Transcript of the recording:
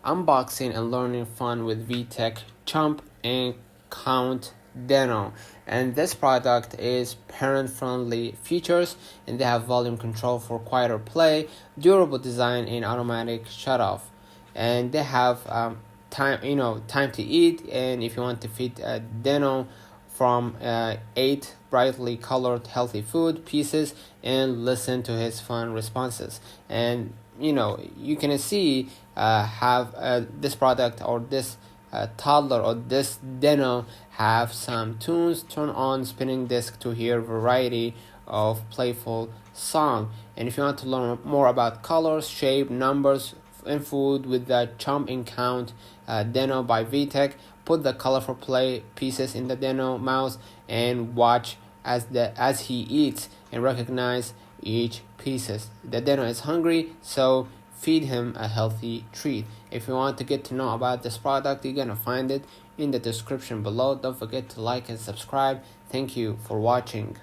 unboxing and learning fun with VTech Chomp and Count Dino. And this product is parent-friendly features, and they have volume control for quieter play, durable design, and automatic shut-off. And they have time to eat. And if you want to feed Dino from 8 brightly colored healthy food pieces and listen to his fun responses. And you can see have this product or this toddler or this Dino have some tunes. Turn on spinning disc to hear variety of playful song. And if you want to learn more about colors, shape, numbers, and food with the Chomp and Count Dino by VTech, put the colorful play pieces in the Dino mouth and watch as he eats and recognize each pieces. The Dino is hungry, so feed him a healthy treat. If you want to get to know about this product, you're gonna find it in the description below. Don't forget to like and subscribe. Thank you for watching.